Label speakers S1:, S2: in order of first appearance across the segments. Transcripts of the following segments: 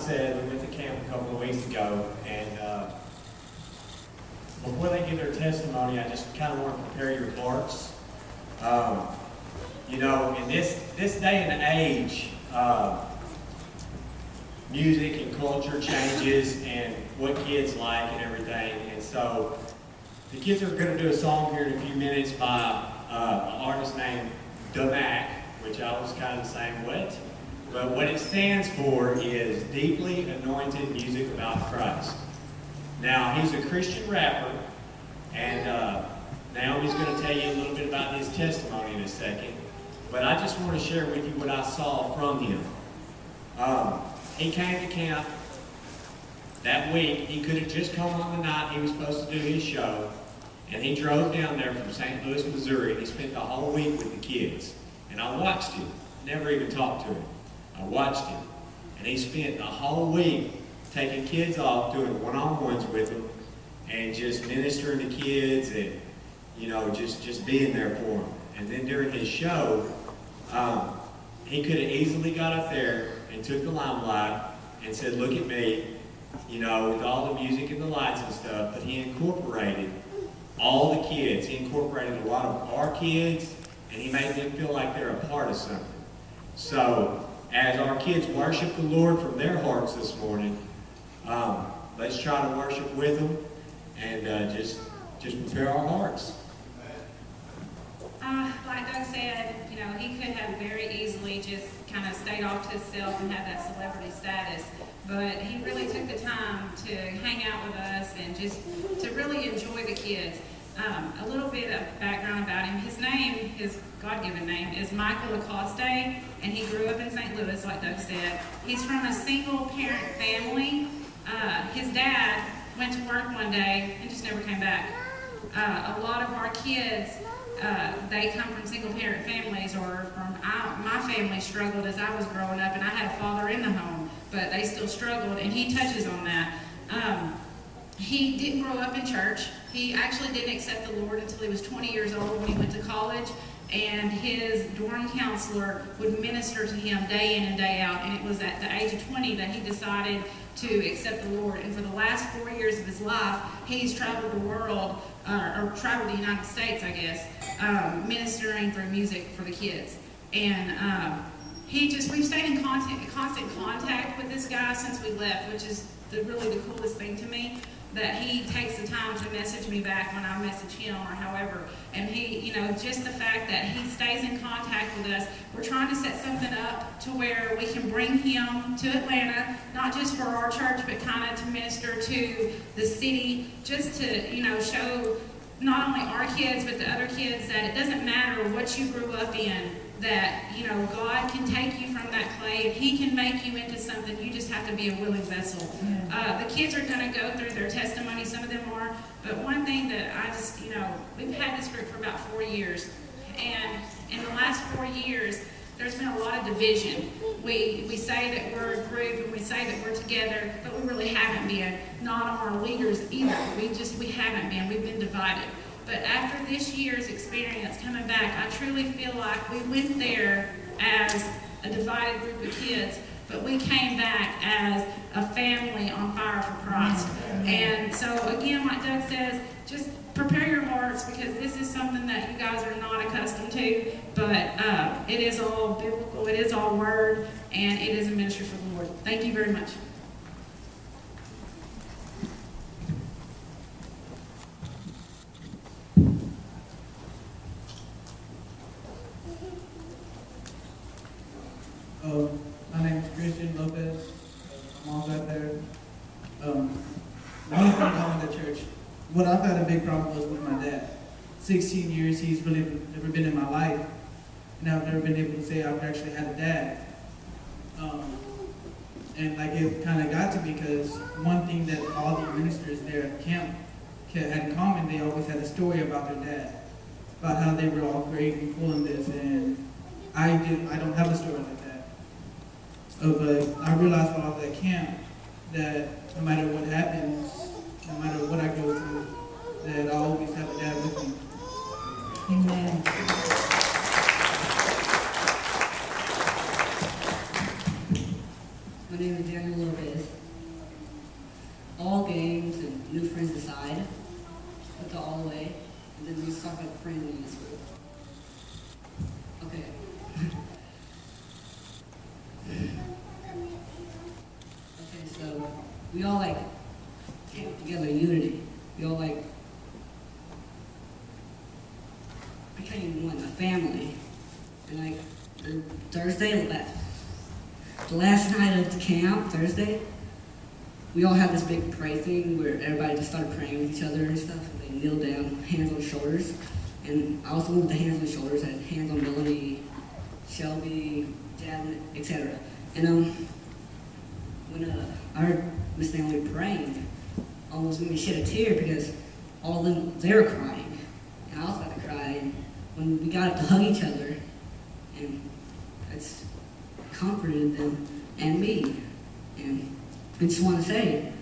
S1: said, we went to camp a couple of weeks ago, and before they give their testimony, I just kind of want to prepare your hearts. You know, in this day and age, music and culture changes, and what kids like and everything. And so, the kids are going to do a song here in a few minutes by an artist named Mac, which I was kind of saying, what? But what it stands for is Deeply Anointed Music About Christ. Now, he's a Christian rapper, and Naomi's going to tell you a little bit about his testimony in a second. But I just want to share with you what I saw from him. He came to camp that week. He could have just come on the night he was supposed to do his show, and he drove down there from St. Louis, Missouri. He spent the whole week with the kids. And I watched him, never even talked to him. I watched him, and he spent the whole week taking kids off, doing one-on-ones with them, and just ministering to kids, and you know, just being there for them. And then during his show, he could have easily got up there and took the limelight and said, "Look at me," you know, with all the music and the lights and stuff. But he incorporated all the kids. He incorporated a lot of our kids, and he made them feel like they're a part of something. So, as our kids worship the Lord from their hearts this morning, let's try to worship with them and just prepare our hearts.
S2: Like Doug said, you know, he could have very easily just kind of stayed off to himself and had that celebrity status, but he really took the time to hang out with us and just to really enjoy the kids. A little bit of background about him. His name, his God-given name, is Michael Acoste, and he grew up in St. Louis, like Doug said. He's from a single-parent family. His dad went to work one day and just never came back. A lot of our kids, they come from single-parent families, or from my family struggled as I was growing up, and I had a father in the home, but they still struggled, and he touches on that. He didn't grow up in church. He actually didn't accept the Lord until he was 20 years old when he went to college, and his dorm counselor would minister to him day in and day out, and it was at the age of 20 that he decided to accept the Lord. And for the last 4 years of his life, he's traveled the world, or traveled the United States, I guess, ministering through music for the kids. And we've stayed in constant contact with this guy since we left, which is really the coolest thing to me, that he takes the time to message me back when I message him or however. And he, you know, just the fact that he stays in contact with us, we're trying to set something up to where we can bring him to Atlanta, not just for our church, but kind of to minister to the city, just to, you know, show not only our kids, but the other kids that it doesn't matter what you grew up in, that, you know, God can take you from that clay and he can make you into something. You just have to be a willing vessel. The kids are going to go through their testimony, some of them are, but one thing that I just, you know, we've had this group for about 4 years, and in the last 4 years, there's been a lot of division. We say that we're a group and we say that we're together, but we really haven't been. Not on our leaders either. We haven't been. We've been divided. But after this year's experience coming back, I truly feel like we went there as a divided group of kids, but we came back as a family on fire for Christ. And so again, like Doug says, just prepare your hearts, because this is something that you guys are not accustomed to, but it is all biblical, it is all word, and it is a ministry for the Lord. Thank you very much.
S3: My name is Christian Lopez. My mom's out there. When I went to church, what I've had a big problem was with my dad. 16 years, he's really never been in my life, and I've never been able to say I've actually had a dad. And like it kind of got to me, because one thing that all the ministers there at camp had in common, they always had a story about their dad, about how they were all great and cool in this, and I don't have a story like that. But I realized while I was at camp that no matter what happens, no matter what I go through, that I always have a dad with me.
S4: Amen.
S5: My name is Daniel Lopez. All games and new friends aside, put the all away, and then we just talk about the friend in this group. Okay. Okay, so we all like came together in unity. We all like became one, a family. And like Thursday, the last night of the camp, Thursday, we all had this big pray thing where everybody just started praying with each other and stuff. And they kneeled down, hands on shoulders. And I was the one with the hands on shoulders. I had hands on Melanie, Shelby, Jasmine, etc. And when I heard Miss Stanley praying, almost made me shed a tear because all of them, they were crying. And I was about to cry. And when we got up to hug each other, and it's comforted them and me. And I just want to say,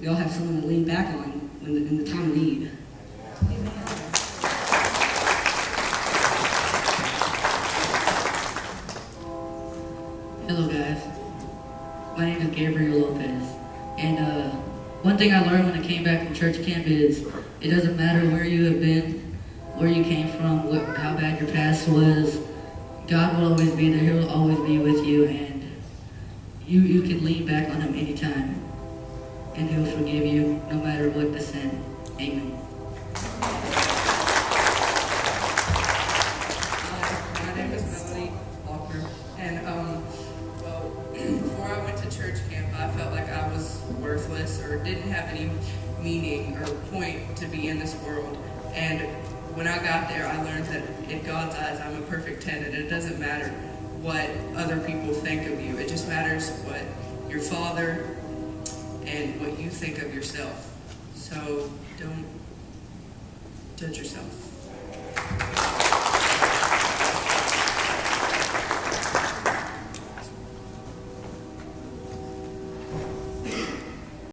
S5: we all have someone to lean back on in the time of need.
S6: Hello guys, my name is Gabriel Lopez, and one thing I learned when I came back from church camp is it doesn't matter where you have been, where you came from, how bad your past was, God will always be there, He'll always be with you, and you can lean back on Him anytime, and He'll forgive you no matter what the sin. Amen.
S7: My name is Melanie Walker, and well, before I went to church camp, I felt like I was worthless or didn't have any meaning or point to be in this world. And when I got there, I learned that in God's eyes, I'm a perfect 10, and it doesn't matter what other people think of you. It just matters what your Father and what you think of yourself. So don't judge yourself.